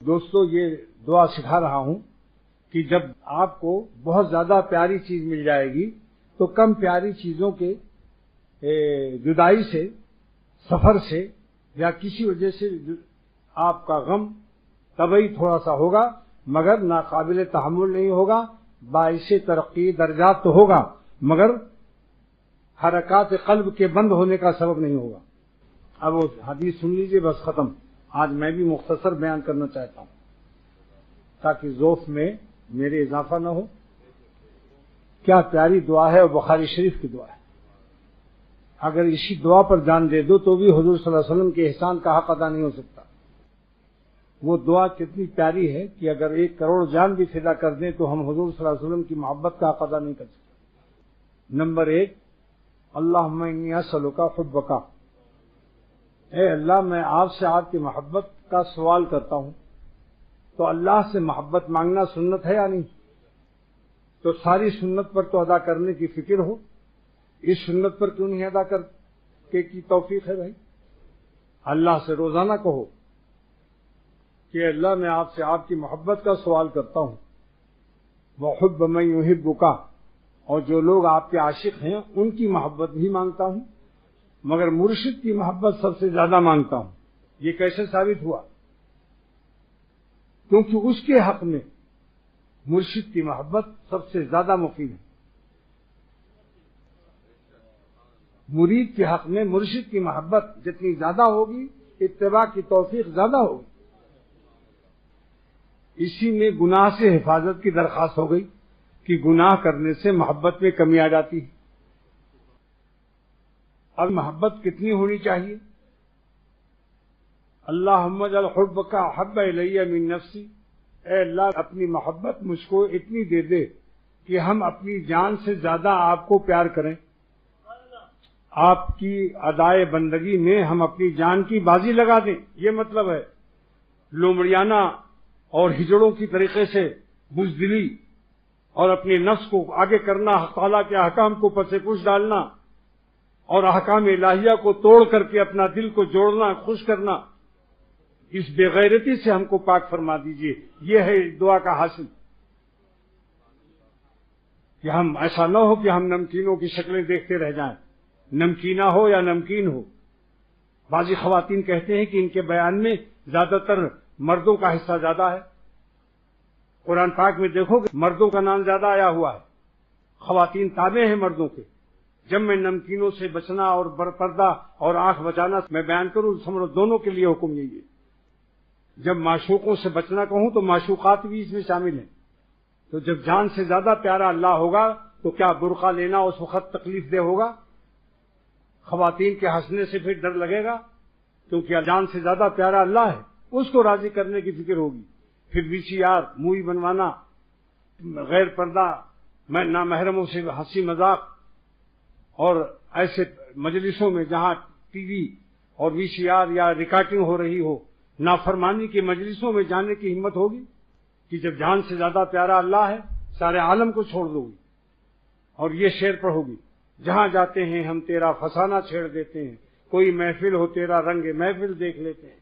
دوستو یہ دعا سکھا رہا ہوں کہ جب آپ کو بہت زیادہ پیاری چیز مل جائے گی تو کم پیاری چیزوں کے جدائی سے، سفر سے یا کسی وجہ سے آپ کا غم طبعی تھوڑا سا ہوگا، مگر ناقابل تحمل نہیں ہوگا، باعث ترقی درجات تو ہوگا مگر حرکات قلب کے بند ہونے کا سبب نہیں ہوگا۔ اب وہ حدیث سن لیجئے، بس ختم۔ آج میں بھی مختصر بیان کرنا چاہتا ہوں تاکہ ذوق میں میرے اضافہ نہ ہو۔ کیا پیاری دعا ہے، اور بخاری شریف کی دعا ہے۔ اگر اسی دعا پر جان دے دو تو بھی حضور صلی اللہ علیہ وسلم کے احسان کا حق ادا نہیں ہو سکتا۔ وہ دعا کتنی پیاری ہے کہ اگر 1 کروڑ جان بھی فدا کر دیں تو ہم حضور صلی اللہ علیہ وسلم کی محبت کا حق ادا نہیں کر سکتے۔ نمبر 1، اللہم انی اسألک حبک، اے اللہ میں آپ سے آپ کی محبت کا سوال کرتا ہوں۔ تو اللہ سے محبت مانگنا سنت ہے یا نہیں؟ تو ساری سنت پر تو ادا کرنے کی فکر ہو، اس سنت پر کیوں نہیں ادا کرنے کی توفیق ہے بھائی؟ اللہ سے روزانہ کہو کہ اللہ میں آپ سے آپ کی محبت کا سوال کرتا ہوں، وحب من یحبک، اور جو لوگ آپ کے عاشق ہیں ان کی محبت بھی مانگتا ہوں، مگر مرشد کی محبت سب سے زیادہ مانگتا ہوں۔ یہ کیسے ثابت ہوا؟ کیونکہ اس کے حق میں مرشد کی محبت سب سے زیادہ مفید ہے۔ مرید کے حق میں مرشد کی محبت جتنی زیادہ ہوگی، اتباع کی توفیق زیادہ ہوگی۔ اسی میں گناہ سے حفاظت کی درخواست ہو گئی کہ گناہ کرنے سے محبت میں کمی آ جاتی ہے۔ اب محبت کتنی ہونی چاہیے؟ اللہم اجعل حبک احب الی من نفسی، اے اللہ اپنی محبت مجھ کو اتنی دے دے کہ ہم اپنی جان سے زیادہ آپ کو پیار کریں، آپ کی ادائے بندگی میں ہم اپنی جان کی بازی لگا دیں۔ یہ مطلب ہے لومڑیانہ اور ہجڑوں کی طریقے سے بزدلی اور اپنے نفس کو آگے کرنا، حق تعالیٰ کے احکام کو پس پش ڈالنا اور احکام الہیہ کو توڑ کر کے اپنا دل کو جوڑنا، خوش کرنا، اس بے غیرتی سے ہم کو پاک فرما دیجئے۔ یہ ہے دعا کا حاصل، کہ ہم ایسا نہ ہو کہ ہم نمکینوں کی شکلیں دیکھتے رہ جائیں، نمکینہ ہو یا نمکین ہو۔ بعضی خواتین کہتے ہیں کہ ان کے بیان میں زیادہ تر مردوں کا حصہ زیادہ ہے۔ قرآن پاک میں دیکھو کہ مردوں کا نام زیادہ آیا ہوا ہے، خواتین تابع ہیں مردوں کے۔ جب میں نمکینوں سے بچنا اور برپردہ اور آنکھ بچانا میں بیان کروں، سمجھو دونوں کے لیے حکم یہی ہے۔ جب معشوقوں سے بچنا کہوں تو معشوقات بھی اس میں شامل ہیں۔ تو جب جان سے زیادہ پیارا اللہ ہوگا تو کیا برقع لینا اس وقت تکلیف دہ ہوگا؟ خواتین کے ہنسنے سے پھر ڈر لگے گا، کیونکہ جان سے زیادہ پیارا اللہ ہے، اس کو راضی کرنے کی فکر ہوگی۔ پھر VCR مووی بنوانا، غیر پردہ نامحرموں سے ہنسی مذاق، اور ایسے مجلسوں میں جہاں ٹی وی اور VCR یا ریکارڈنگ ہو رہی ہو، نافرمانی کے مجلسوں میں جانے کی ہمت ہوگی؟ کہ جب جان سے زیادہ پیارا اللہ ہے سارے عالم کو چھوڑ دو گی۔ اور یہ شعر پڑھو گی، جہاں جاتے ہیں ہم تیرا فسانہ چھیڑ دیتے ہیں، کوئی محفل ہو تیرا رنگ محفل دیکھ لیتے ہیں۔